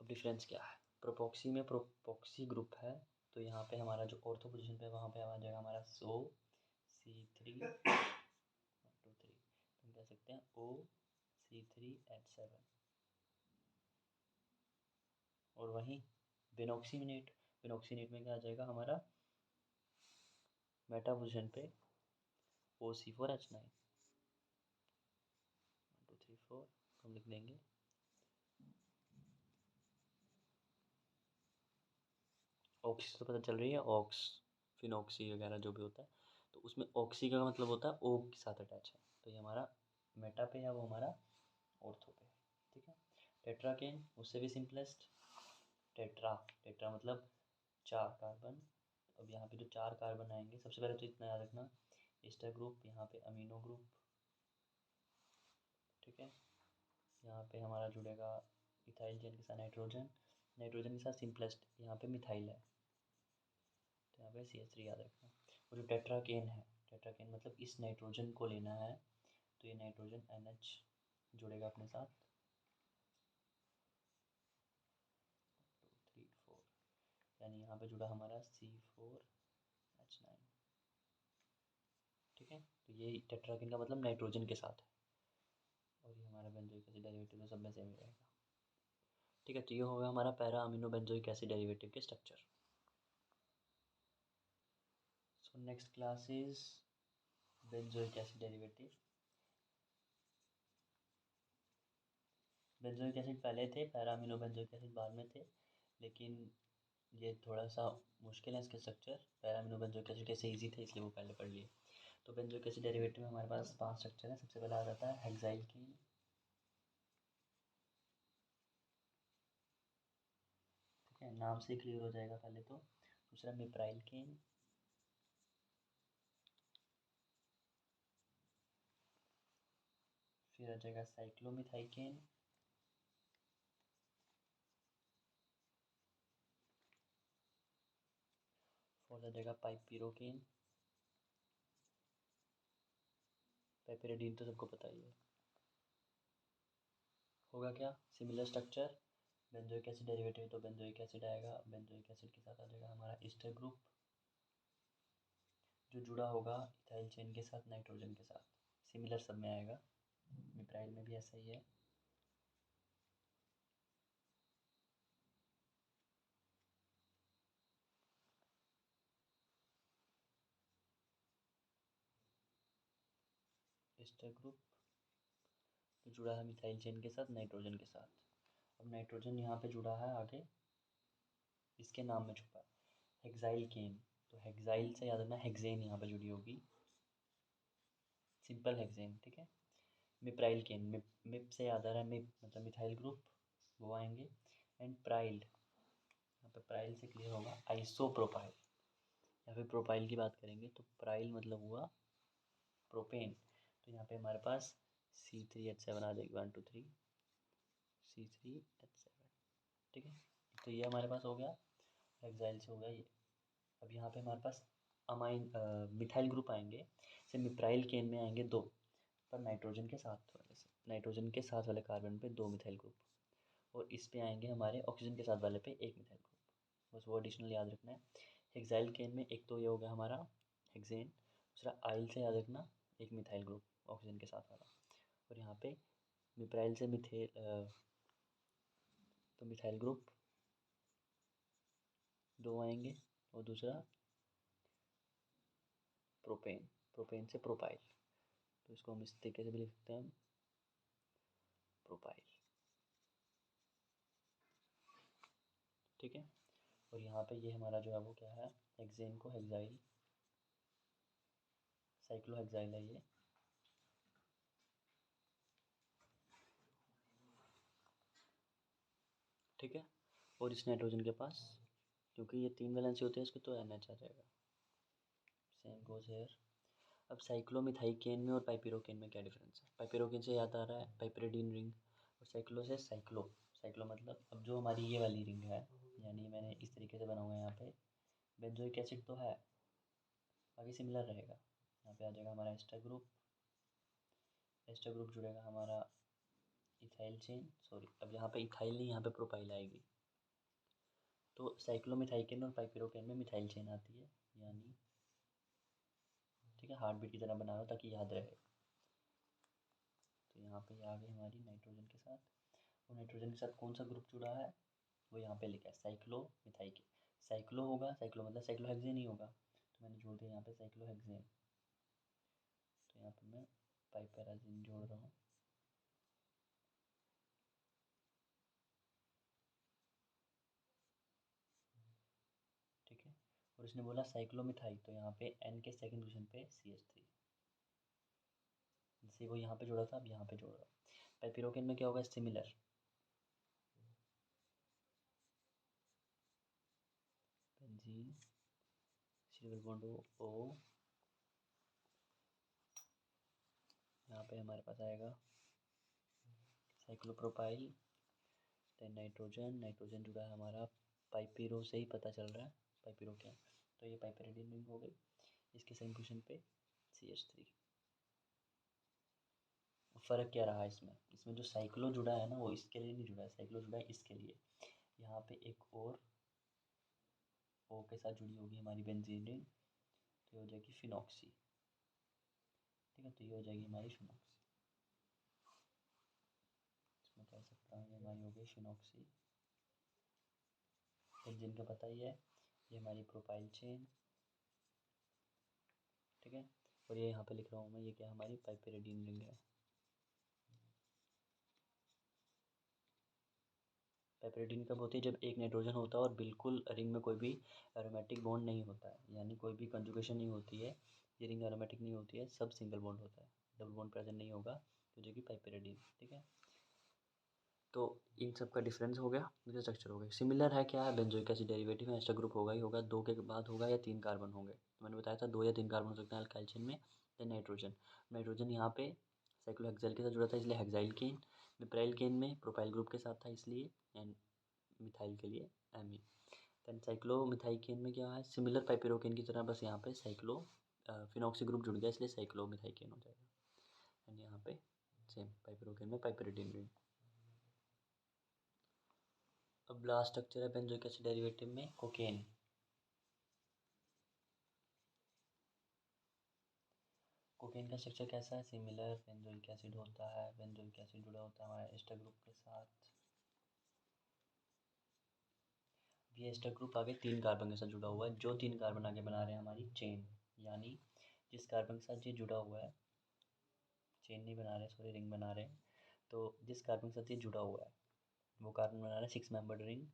अब डिफरेंस क्या है, प्रोपोक्सी में प्रोपोक्सी ग्रुप है, तो यहाँ पे हमारा जो ऑर्थो पोजीशन पे वहाँ पे आ जाएगा हमारा C3 1 2 3, हम कह सकते हैं OC3H7। और वहीं बेनॉक्सीनेट, बेनॉक्सीनेट में क्या आ जाएगा हमारा मेटा पोजीशन पे OC4H9 1 2 3 4, हम लिख देंगे ऑक्सी, तो पता चल रही है ऑक्स, फिनॉक्सी वगैरह जो भी होता है, तो उसमें ऑक्सी का मतलब होता है ओ के साथ अटैच है, तो ये हमारा मेटा पे है, वो हमारा ऑर्थो पे है, ठीक है। टेट्राकेन उससे भी सिंपलेस्ट, टेट्रा, टेट्रा मतलब 4 कार्बन। अब यहाँ पे जो 4 कार्बन आएंगे, सबसे पहले तो इतना याद रखना, ईस्टर ग्रुप, यहाँ पे अमीनो ग्रुप, ठीक है। यहाँ पे हमारा जुड़ेगा इथाइल चेन के साथ नाइट्रोजन, नाइट्रोजन के साथ सिंपलेस्ट यहाँ पे मिथाइल है, तो यहाँ पे CH3 याद रखना। और जो टेट्राकेन है, टेट्राकेन मतलब इस नाइट्रोजन को लेना है, तो ये नाइट्रोजन NH जुड़ेगा अपने साथ 2 3 4, यानी यहाँ पे जुड़ा हमारा C4H9, ठीक है। तो ये टेट्राकेन का मतलब नाइट्रोजन के साथ है, और ये हमारा बेंजोइक एसिड डेरिवेटिव तो सब में सेम ही रहेगा, ठीक है। तो ये होगा हमारा para amino benzoic acid derivative के structure. So next class is benzoic acid derivative. Benzoic acid पहले थे, पैरा अमीनो बेंजोइक एसिड बाद में थे, लेकिन ये थोड़ा सा मुश्किल है इसके structure. Para amino benzoic acid कैसे इजी थे इसलिए वो पहले पढ़ लिए। तो बेंजोइक एसिड डेरिवेटिव में हमारे पास 5 स्ट्रक्चर है। सबसे पहले आ जाता है हेक्साइल कीन, नाम से क्लियर हो जाएगा पहले तो। दूसरा मिप्राइल केन, फिर आ जाएगा साइक्लोमिथाइकेन, और आ जाएगा पाइपिरोकेन। पाइपिरिडीन तो सबको पता ही है। होगा क्या, similar structure, benzoic acid derivative तो बेंजोइक एसिड आएगा, बेंजोइक एसिड के साथ आ जाएगा हमारा ईस्टर ग्रुप जो जुड़ा होगा इथाइल चेन के साथ, नाइट्रोजन के साथ। सिमिलर सब में आएगा, मिप्राइल में भी ऐसा ही है। ईस्टर ग्रुप जो जुड़ा है मिथाइल चेन के साथ, नाइट्रोजन के साथ। अब नाइट्रोजन यहाँ पे जुड़ा है आगे, इसके नाम में छुपा है हेक्साइल केन, तो हेक्साइल से याद रखना हेक्सेन यहाँ पे जुड़ी होगी, सिंपल हेक्सेन, ठीक है। मिप्राइल केन, मिप से याद आ रहा है मिप मतलब मिथाइल ग्रुप, वो आएंगे। एंड प्राइल, यहाँ पे प्राइल से क्लियर होगा आइसोप्रोपाइल, या फिर प्रोपाइल की बात करेंगे तो प्राइल मतलब हुआ प्रोपेन। तो यहाँ पे हमारे पास C3H7 आ जाएगी, 1 2 3 C3H7, ठीक है। तो ये हमारे पास हो गया, हेक्साइल से हो गया ये। अब यहाँ पे हमारे पास अमाइन मिथाइल ग्रुप आएंगे, से मिप्राइल केन में आएंगे 2, पर नाइट्रोजन के साथ वाले से, नाइट्रोजन के साथ वाले कार्बन पे 2 मिथाइल ग्रुप, और इस पे आएंगे हमारे ऑक्सीजन के साथ वाले पे 1 मिथाइल ग्रुप। बस वो एडिशनल याद रखना है। हेक्साइल केन में एक तो ये हो गया हमारा हेक्सेन, दूसरा आइल से याद रखना 1 मिथाइल ग्रुप ऑक्सीजन के साथ वाला, और यहाँ पे मिप्राइल से तो मिथाइल ग्रुप 2 आएंगे, और दूसरा प्रोपेन, प्रोपेन से प्रोपाइल, तो इसको हम इस तरीके से भी लिख सकते हैं, प्रोपाइल, ठीक है। और यहाँ पे ये हमारा जो है वो क्या है, हेक्सेन को हेक्साइल, साइक्लोहेक्साइल है ये, ठीक है। और इस नाइट्रोजन के पास क्योंकि ये 3 वैलेंसी होते हैं इसके, तो NH आ जाएगा, सेम गोज हेयर। अब साइक्लोमिथाइकेन में और पाइपिरोकेन में क्या डिफरेंस है, पाइपिरोकेन से याद आ रहा है पाइपिरिडीन रिंग, और साइक्लो से साइक्लो, साइक्लो मतलब अब जो हमारी ये वाली रिंग है, यानी मैंने इस तरीके से बनाऊंगा, यहाँ पे बेंजोइक एसिड तो है, बाकी सिमिलर रहेगा। यहाँ पे आ जाएगा हमारा एस्टर ग्रुप, एस्टर ग्रुप जुड़ेगा हमारा इथाइल चेन, सॉरी अब यहाँ पे इथाइल नहीं, यहाँ पे प्रोपाइल आएगी। तो साइक्लोमिथाइकेन और पाइपिरोकेन में मिथाइल चेन आती है, यानी ठीक है, हार्ट बीट की तरह बना रहा हूँ ताकि याद रहे। तो यहाँ पे आ गई हमारी नाइट्रोजन के साथ, और नाइट्रोजन के साथ कौन सा ग्रुप जुड़ा है वो यहाँ पे लिखा है साइक्लोमिथाइकेन। साइक्लो होगा, साइक्लो मतलब साइक्लोहेक्सेन ही होगा, तो मैंने जोड़ दिया यहाँ पे साइक्लोहेक्सेन। तो यहाँ पे मैं पाइपेराजीन जोड़ रहा हूँ, ठीक है। और इसने बोला साइक्लोमिथाइल, तो यहाँ पे N के सेकंड पोजीशन पे CH3, जैसे वो यहाँ पे जोड़ा था अब यहाँ पे जोड़ रहा हूँ। पाइपिरोकेन में क्या होगा, similar, benzene single bond O, यहाँ पे हमारे पास आएगा साइक्लोप्रोपाइल, देन नाइट्रोजन, नाइट्रोजन जुड़ा है हमारा पाइपिरो से ही पता चल रहा है, पाइपिरोकेन, तो ये पाइपेरिडीन रिंग हो गई। इसके सेकंड पोजीशन पे CH3। फ़र्क क्या रहा इसमें, इसमें जो साइक्लो जुड़ा है ना वो इसके लिए नहीं जुड़ा है, साइक्लो जुड़ा है इसके लिए। यहाँ पे एक और O के साथ जुड़ी होगी हमारी बेंजीन रिंग, तो ये हो जाएगी फिनॉक्सी, ठीक है। तो ये हो जाएगी हमारी फिनॉक्सी, इसमें कह सकता हूँ ये हमारी हो गई फिनॉक्सी। बेंजीन का पता ही है, ये हमारी प्रोपाइल चेन, ठीक है। और ये यहाँ पे लिख रहा हूँ मैं, ये क्या हमारी पाइपेरिडीन रिंग है। पाइपेरिडीन कब होती है, जब एक नाइट्रोजन होता है और बिल्कुल रिंग में कोई भी एरोमेटिक बॉन्ड नहीं होता है, यानी कोई भी कंजुगेशन नहीं होती है, ये रिंग एरोमेटिक नहीं होती है, सब सिंगल बॉन्ड होता है, डबल बॉन्ड प्रेजेंट नहीं होगा, तो जो कि पाइपेरिडीन, ठीक है। तो इन सब का डिफरेंस हो गया, मुझे स्ट्रक्चर हो गया। सिमिलर है क्या है, बेंजोइक एसिड डेरिवेटिव में एस्टर ग्रुप होगा ही होगा, 2 के बाद होगा या 3 कार्बन होंगे। तो मैंने बताया था 2 या 3 कार्बन हो सकते हैं अल्काइल चेन में। देन नाइट्रोजन, नाइट्रोजन यहाँ पे साइक्लोहेक्साइल के साथ जुड़ा था इसलिए हेक्साइल केन, मिथाइल केन में प्रोपाइल ग्रुप के साथ था इसलिए, एंड मिथाइल के लिए एमी। देन साइक्लो मिथाइल केन में क्या है, सिमिलर पाइपिरोकेन की तरह, बस यहाँ पे साइक्लो फिनॉक्सी ग्रुप जुड़ गया इसलिए साइक्लो मिथाइल केन हो जाएगा। एंड यहाँ पे सेम पाइपिरोकेन में पाइपिरिडीन रिंग। अब लास्ट स्ट्रक्चर है बेंजोइक एसिड डेरिवेटिव में कोकेन। कोकेन का स्ट्रक्चर कैसा है, सिमिलर बेंजोइक एसिड होता है, बेंजोइक एसिड जुड़ा होता है हमारे एस्टर ग्रुप के साथ। ये एस्टर ग्रुप आगे 3 कार्बन के साथ जुड़ा हुआ है, जो 3 कार्बन आगे बना रहे हैं हमारी चेन, यानी जिस कार्बन के साथ ये जुड़ा हुआ है, चेन नहीं बना रहे, सॉरी रिंग बना रहे हैं, तो जिस कार्बन के साथ ये जुड़ा हुआ है वो कार्बन बना रहा है 6 मेंबर्ड रिंग,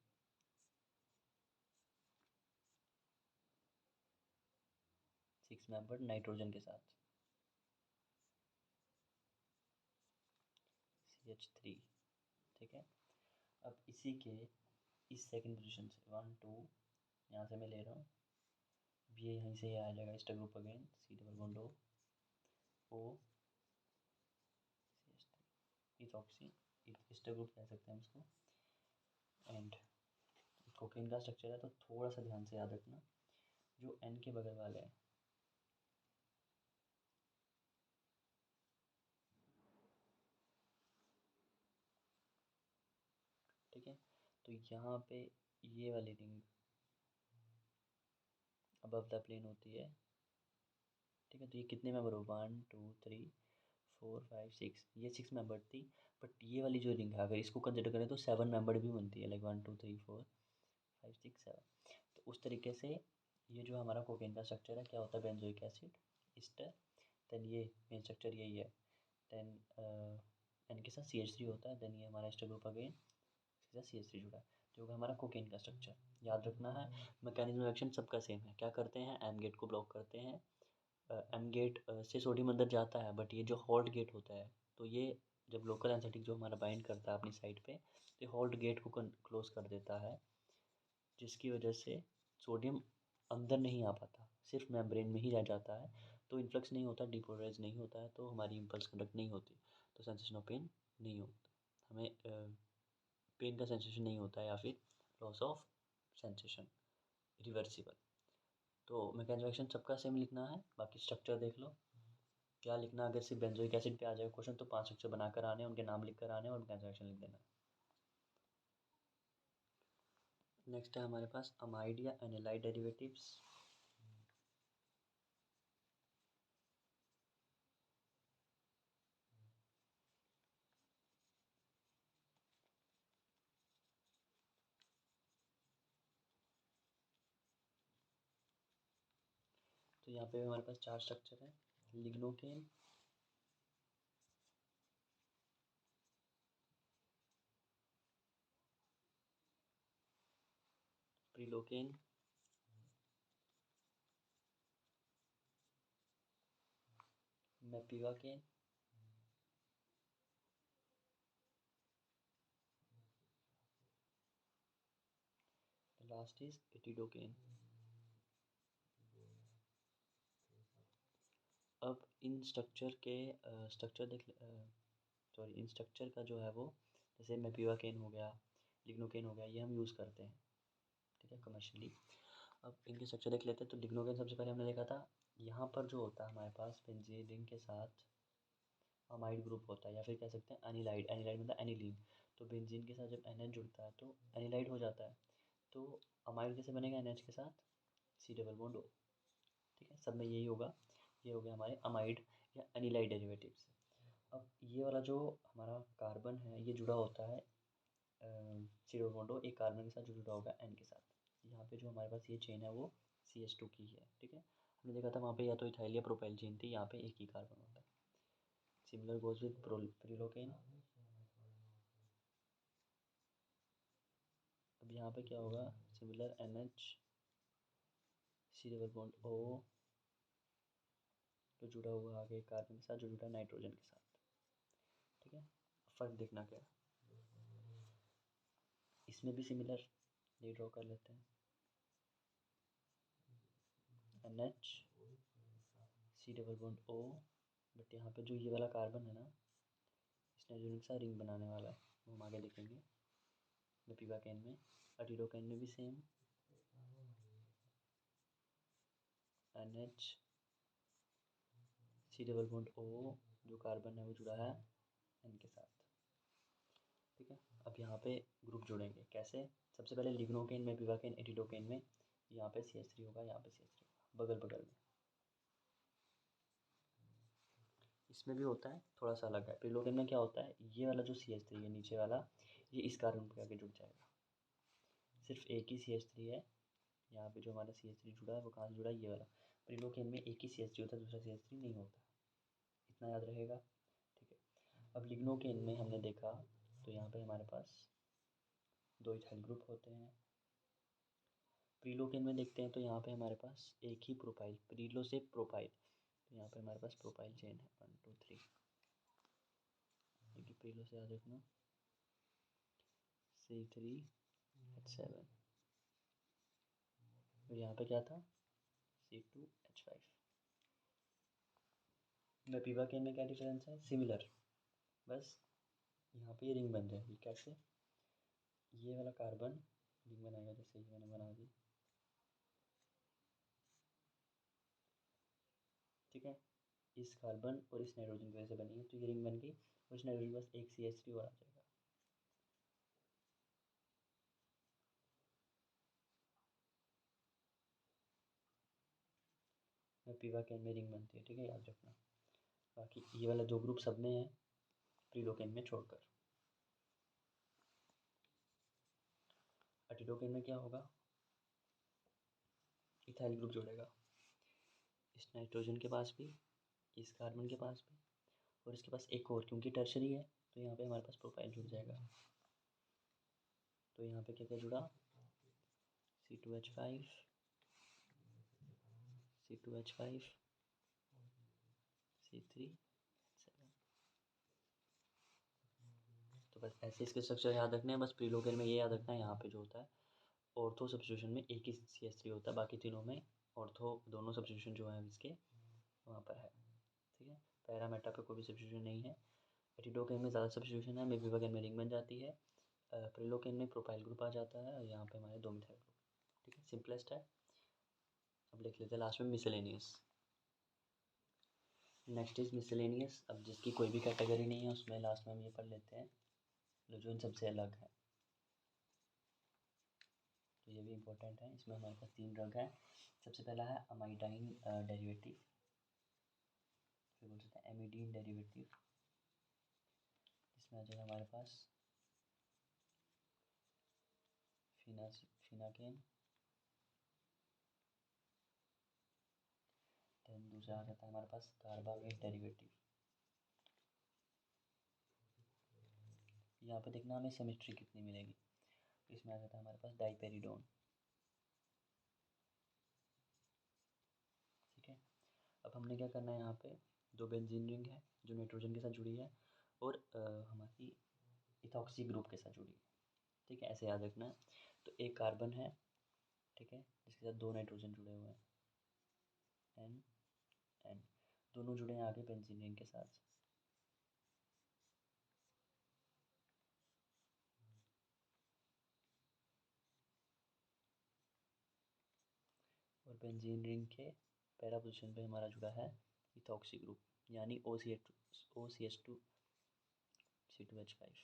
6 मेंबर्ड नाइट्रोजन के साथ, CH3। ठीक है, अब इसी के इस सेकंड पोजीशन से 1 2 यहाँ से मैं ले रहा हूँ, ये यहीं से आ जाएगा ester group again, C double bond O CH3 ethoxy, ester group कह सकते हैं हम इसको। एंड कोकेन का स्ट्रक्चर है तो थोड़ा सा ध्यान से याद रखना, जो N के बगल वाले हैं, ठीक है, तो यहाँ पे ये वाली रिंग अबव द प्लेन होती है, ठीक है। तो ये कितने मेंबर हो, 1 2 3 4 5 6, ये 6 मेंबर थी। बट ये वाली जो रिंग है अगर इसको कंसिडर करें तो 7 मेंबर भी बनती है, लाइक 1 2 3 4 5 6 7। तो उस तरीके से ये जो हमारा कोकेन का स्ट्रक्चर है क्या होता है, बेंजोइक एसिड ईस्टर, देन ये मेन स्ट्रक्चर यही है, देन एन के साथ CH3 होता है, देन ये हमारा एस्टर ग्रुप अगेन इसके साथ CH3 जुड़ा है, जो होगा हमारा कोकेन का स्ट्रक्चर। याद रखना है मैकेनिज्म रिएक्शन सबका सेम है, क्या करते हैं, एम गेट को ब्लॉक करते हैं, एम गेट से सोडियम अंदर जाता है, बट ये जो हॉल्ट गेट होता है, तो ये जब लोकल एनेस्थेटिक जो हमारा बाइंड करता है अपनी साइड पे, तो हॉल्ट गेट को क्लोज कर देता है, जिसकी वजह से सोडियम अंदर नहीं आ पाता, सिर्फ मेम्ब्रेन में ही रह जाता है, तो इन्फ्लक्स नहीं होता, डिपोलराइज नहीं होता है, तो हमारी इम्पल्स कंडक्ट नहीं होती, तो सेंसेशन ऑफ पेन नहीं होता, हमें पेन का सेंसेशन नहीं होता है, या फिर लॉस ऑफ सेंसेशन रिवर्सिबल। तो मैकेनिज्म रिएक्शन सबका सेम लिखना है, बाकी स्ट्रक्चर देख लो क्या लिखना। अगर सिर्फ बेंजोइक एसिड पे आ जाए क्वेश्चन तो 5 स्ट्रक्चर बनाकर आने, उनके नाम लिख कर आने और मैकेनिज्म रिएक्शन लिख देना। नेक्स्ट है हमारे पास अमाइड या एनालाइड डेरिवेटिव्स। तो यहाँ पे हमारे पास 4 स्ट्रक्चर है, लिग्नोकेन, प्रिलोकेन, मेपिवाकेन, लास्ट इज एटिडोकेन। अब इन स्ट्रक्चर के स्ट्रक्चर देख, सॉरी इन स्ट्रक्चर का जो है वो, जैसे मेपिवाकेन हो गया, लिग्नोकेन हो गया, ये हम यूज़ करते हैं, ठीक है, कमर्शियली। अब इनके स्ट्रक्चर देख लेते हैं। तो लिग्नोकेन सबसे पहले हमने देखा था, यहाँ पर जो होता है हमारे पास बेंजीन रिंग के साथ अमाइड ग्रुप होता है, या फिर कह सकते हैं एनिलाइड, एनिलाइड मतलब एनिलीन। तो बेंजीन के साथ जब NH जुड़ता है तो एनिलाइड हो जाता है, तो अमाइड कैसे बनेगा, NH के साथ C डबल बॉन्ड O, ठीक है, सब में यही होगा। ये हो गया हमारे अमाइड या एनिलाइड डेरिवेटिव्स। अब ये वाला जो हमारा कार्बन है ये जुड़ा होता है C डबल बॉन्ड O एक कार्बन के साथ जो जुड़ा होगा N के साथ। यहाँ पे जो हमारे पास ये चेन है वो CH2 की है, ठीक है। हमने देखा था वहाँ पे या तो इथाइल या प्रोपाइल चेन थी, यहाँ पे एक ही कार्बन होता है। Similar goes with prilocaine. अब यहाँ पे क्या होगा, similar NH C double bond O जो जुड़ा हुआ आगे कार्बन के साथ जो जुड़ा नाइट्रोजन के साथ, ठीक है। फर्क देखना क्या है, इसमें भी सिमिलर ये ड्रॉ कर लेते हैं, NH C double bond O, but यहाँ पे जो ये वाला कार्बन है ना, इसने जो सा रिंग बनाने वाला है वो हम आगे देखेंगे मेपिवाकेन में। एटिडोकेन में भी same, NH C double bond O, जो कार्बन है वो जुड़ा है N के साथ, ठीक है। अब यहाँ पे ग्रुप जोड़ेंगे कैसे? सबसे पहले लिग्नोकेन में, मेपिवाकेन, एटिडोकेन में यहाँ पे CH3 होगा, यहाँ पे CH3 होगा, बगल बगल में। इसमें भी होता है, थोड़ा सा अलग है। प्रिलोकेन में क्या होता है, ये वाला जो CH3 है नीचे वाला, ये इस कार्बन पे आके जुड़ जाएगा। सिर्फ एक ही CH3 है यहाँ पे, जो हमारा CH3 जुड़ा है वो कहाँ से जुड़ा है, ये वाला। प्रिलोकेन में एक ही CH3 होता है, दूसरा CH3 नहीं होता, इतना याद रहेगा, ठीक है। अब लिग्नोकेन में हमने देखा तो यहाँ पे हमारे पास 2 इथाइल ग्रुप होते हैं। प्रीलोकेन में देखते हैं तो यहाँ पे हमारे पास एक ही प्रोपाइल, प्रीलो से प्रोपाइल, तो यहाँ पे हमारे पास प्रोपाइल चेन है 1 2 3, क्योंकि प्रीलो से याद रखना C3H7, और यहाँ पे क्या था C2H5। मेपिवाकेन में क्या डिफरेंस है, सिमिलर, बस यहाँ पे ये रिंग बन जाएगी। कैसे? ये वाला कार्बन रिंग बनाएगा, जैसे ये मैंने बना दी, ठीक है। इस कार्बन और इस नाइट्रोजन की वजह से बनी है, तो ये रिंग बन गई, और इस नाइट्रोजन के पास एक CH3 और आ जाएगा। मेपिवाकेन में रिंग बनती है, ठीक है, याद रखना। बाकी ये वाला 2 ग्रुप सब में है, प्रीलोकेन में छोड़कर। एटिडोकेन में क्या होगा, इथाइल ग्रुप जोड़ेगा, इस नाइट्रोजन के पास भी, इस कार्बन के पास भी, और इसके पास एक और, क्योंकि टर्शरी है तो यहाँ पे हमारे पास प्रोपाइल जुड़ जाएगा। तो यहाँ पे क्या क्या जुड़ा, C2H5, C2H5, C3H7। तो बस ऐसे इसके स्ट्रक्चर याद रखने हैं। बस प्रीलोकेन में ये याद रखना है, यहाँ पे जो होता है ऑर्थो सब्स्टिट्यूशन में एक ही CH3 होता है, बाकी तीनों में ऑर्थो दोनों सब्स्टिट्यूशन जो है इसके वहाँ पर है, ठीक है। पैरामेटा पे कोई भी सब्स्टिट्यूशन नहीं है। एटिडोकेन में ज़्यादा सब्स्टिट्यूशन है, मेपिवाकेन में रिंग बन जाती है, प्रिलोकेन में प्रोपाइल ग्रुप आ जाता है, और यहाँ पे हमारे 2 मिथाइल ग्रुप, ठीक है, सिंपलेस्ट है। अब लिख लेते हैं लास्ट में मिसलेनियस। Next is miscellaneous. अब जिसकी कोई भी कैटेगरी नहीं है उसमें लास्ट में हम ये पढ़ लेते हैं जो इन सबसे अलग है, तो ये भी इम्पोर्टेंट है। इसमें हमारे पास 3 ड्रग हैं। सबसे पहला है अमाइडाइन डेरिवेटिव, फिर बोल सकते हैं एमिडीन डेरिवेटिव, इसमें आ जाएगा हमारे पास फिनाकेन, देन दूसरा आ जाता है हमारे पास कार्बामेट डेरिवेटिव। यहाँ पे देखना हमें सिमेट्री कितनी मिलेगी, तो इसमें आ जाता है हमारे पास डाइपेरिडोन, ठीक है। अब हमने क्या करना है, यहाँ पे 2 बेंजीन रिंग है जो नाइट्रोजन के साथ जुड़ी है, और हमारी इथॉक्सी ग्रुप के साथ जुड़ी है, ठीक है, ऐसे याद रखना है। तो एक कार्बन है, ठीक है, जिसके साथ 2 नाइट्रोजन जुड़े हुए हैं, N N, दोनों जुड़े हैं आगे बेंजीन रिंग के साथ। और बेंजीन रिंग के पहला पोजीशन पे हमारा जुड़ा है इथॉक्सी ग्रुप, यानी OCH2 C2H5।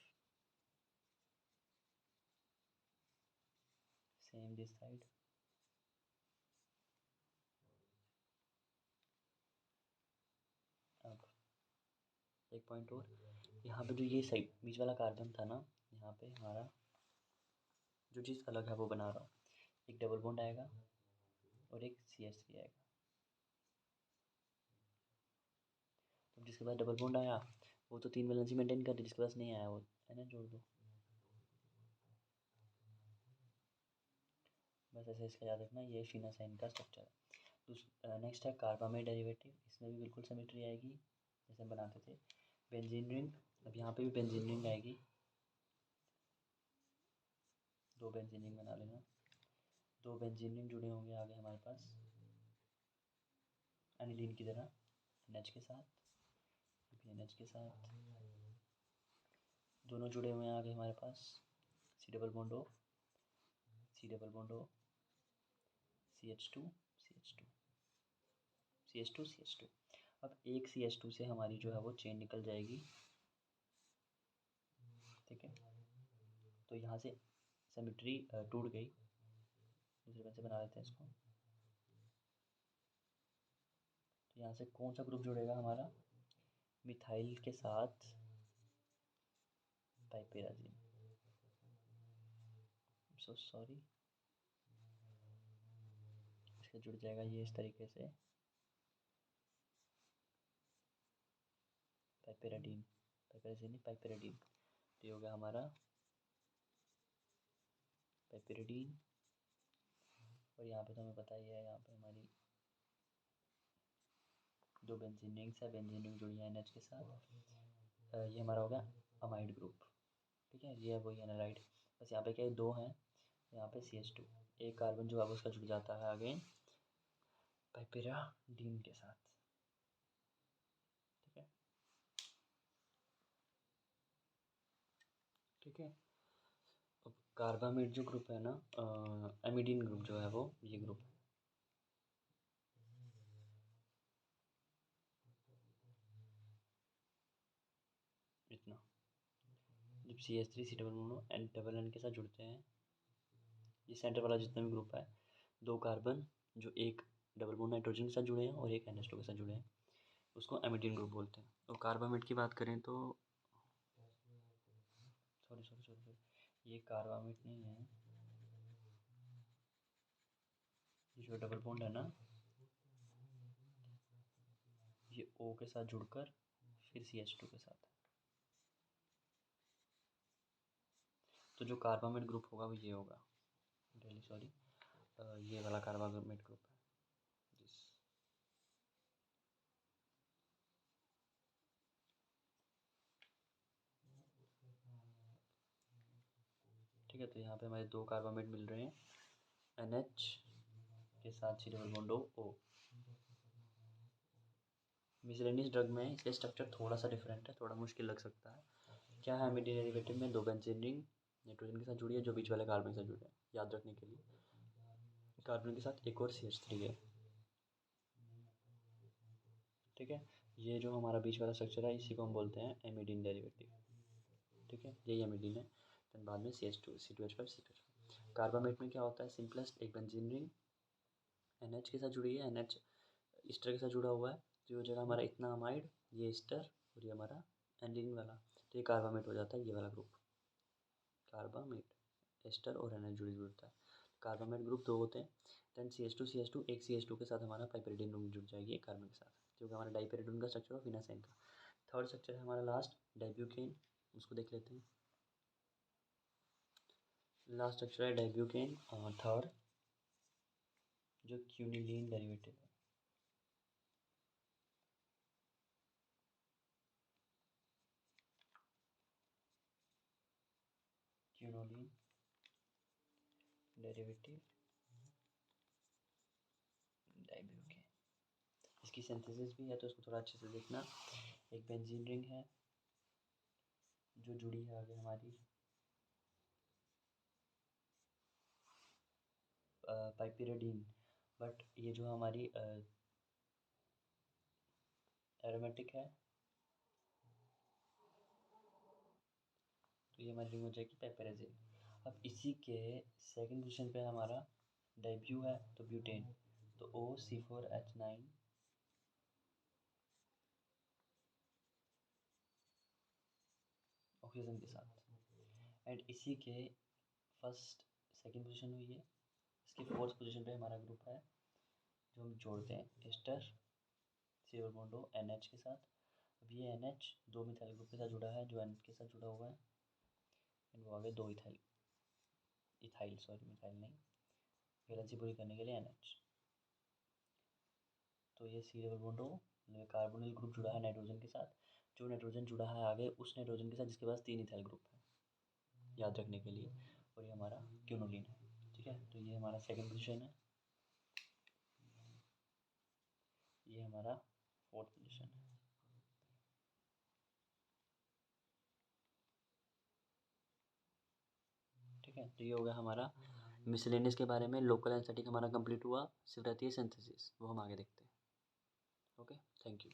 Same this side, अब एक पॉइंट और, यहाँ पे जो ये साइड बीच वाला कार्बन था ना, यहाँ पे हमारा जो चीज़ अलग है वो बना रहा हूँ, एक डबल बॉन्ड आएगा और एक CH3 आएगा। तो जिसके पास डबल बॉन्ड आया वो तो 3 वैलेंसी मेंटेन कर रही, जिसके पास नहीं आया वो NH जोड़ दो, बस ऐसे इसका याद रखना। ये फिनासाइन का स्ट्रक्चर है। नेक्स्ट है कार्बामेट डेरिवेटिव, इसमें भी बिल्कुल सिमेट्री आएगी जैसे हम बनाते थे। बेंजीन रिंग, अब यहाँ पे भी बेंजीन रिंग आएगी, दो बेंजीन रिंग बना लेना। दो बेंजीन रिंग जुड़े होंगे आगे हमारे पास एनिलीन की तरह NH के साथ, NH के साथ दोनों जुड़े हुए हैं आगे हमारे पास C double bond O, C double bond O, CH2 CH2 CH2 CH2। अब एक CH2 से हमारी जो है वो चेन निकल जाएगी, ठीक है। तो यहाँ से सिमेट्री टूट गई, दूसरे पेन से बना लेते हैं इसको। तो यहाँ से कौन सा ग्रुप जुड़ेगा हमारा, मिथाइल के साथ पाइपेराजीन, सो सॉरी, इसका जुड़ जाएगा ये इस तरीके से पाइपेराडीन, पाइपेराजीन नहीं पाइपेराडीन। तो ये हो गया हमारा पाइपेराडीन। और यहाँ पे तो हमें पता ही है, यहाँ पे हमारी दो बेंजीन रिंग्स है, बेंजीन रिंग जुड़ी है NH के साथ। ये हमारा हो गया अमाइड ग्रुप, ठीक है। ये है वही एनालाइड, बस यहाँ पे क्या है, दो हैं, यहाँ पे CH2, एक कार्बन जो है उसका जुड़ जाता है अगेन पाइपेराडीन के साथ, ठीक है। ठीक है, अब कार्बामेट जो ग्रुप है ना, एमिडीन ग्रुप जो है वो ये ग्रुप है। इतना जब CH3 C double bond N double N के साथ जुड़ते हैं, ये सेंटर वाला जितना भी ग्रुप है, दो कार्बन जो एक डबल बॉन्ड नाइट्रोजन के साथ जुड़े हैं और एक NH2 के साथ जुड़े हैं, उसको एमिडीन ग्रुप बोलते हैं। और कार्बामेट की बात करें तो सॉरी सॉरी सॉरी सॉरी, ये कार्बामेट नहीं है, ये जो डबल बॉन्ड है ना, ये O के साथ जुड़कर फिर CH2 के साथ है। तो जो कार्बामेट ग्रुप होगा वो ये होगा, रियली सॉरी, ये वाला कार्बामेट ग्रुप है जिस, ठीक है। तो यहाँ पे हमारे दो कार्बामेट मिल रहे हैं, NH के साथ C double bond O। Miscellaneous drug में इसका स्ट्रक्चर थोड़ा सा डिफरेंट है, थोड़ा मुश्किल लग सकता है। क्या है, एमिडीन डेरिवेटिव में दो बेंजीन रिंग नाइट्रोजन के साथ जुड़ी है, जो बीच वाले कार्बन के साथ जुड़े हैं, याद रखने के लिए। कार्बन के साथ एक और CH3 है, ठीक है। ये जो हमारा बीच वाला स्ट्रक्चर है इसी को हम बोलते हैं एमिडीन डेरिवेटिव, ठीक है। यही एमिडीन है। देन बाद में CH2 C2H5 C2H5। कार्बामेट में क्या होता है, सिंपलेस्ट एक बेंजीन रिंग NH के साथ जुड़ी है, NH ईस्टर के साथ जुड़ा हुआ है, तो ये हो जाएगा हमारा इतना अमाइड, ये ईस्टर और ये हमारा एंडिन वाला, तो ये कार्बामेट हो जाता है, ये वाला ग्रुप कार्बामेट, एस्टर और NH जुड़ता है। कार्बामेट ग्रुप दो होते हैं। देन CH2 एक CH2 के साथ हमारा पाइपेरिडीन ग्रुप जुड़ जाएगी एक कार्बन के साथ, जो कि हमारा डाइपेरिडोन का स्ट्रक्चर और फिनासेन का। थर्ड स्ट्रक्चर है हमारा लास्ट डाइब्यूकेन, उसको देख लेते हैं। लास्ट स्ट्रक्चर है डाइब्यूकेन थर्ड, जो क्यूनिलीन डेरिवेटिव है। क्यूनोलीन डेरिवेटिव डाइब्यूकेन, इसकी सिंथेसिस भी है तो इसको थोड़ा अच्छे से देखना। एक बेंजीन रिंग है जो जुड़ी है आगे हमारी पाइपेरिडीन, बट ये जो हमारी एरोमेटिक है, तो ये हमारी रिंग हो जाएगी पाइपेराजीन। अब इसी के सेकंड पोजीशन पे हमारा डेब्यू है तो ब्यूटेन, तो OC4H9 ऑक्सीजन के साथ। एंड इसी के फर्स्ट सेकंड पोजीशन हुई है, इसकी फोर्थ पोजीशन पे हमारा ग्रुप है जो हम जोड़ते हैं ester C double bond O NH के साथ। अब ये NH दो मिथाइल ग्रुप के साथ जुड़ा है, जो NH के साथ जुड़ा हुआ है, एंड वो आगे दो इथाइल, इथाइल सॉरी मिथाइल नहीं, वैलेंसी पूरी करने के लिए NH। तो ये C double bond O carbonyl group जुड़ा है नाइट्रोजन के साथ, जो नाइट्रोजन जुड़ा है आगे उस नाइट्रोजन के साथ जिसके पास तीन इथाइल ग्रुप है, याद रखने के लिए। और ये हमारा क्यूनोलिन है। ठीक है, तो ये हमारा सेकंड पोजीशन है, ये हमारा फोर्थ पोजीशन है। ठीक है, तो ये हो गया हमारा मिसलेनियस के बारे में। लोकल एनेस्थेटिक हमारा कंप्लीट हुआ, सिर्फ रहती है सिंथेसिस, वो हम आगे देखते हैं। Okay, thank you.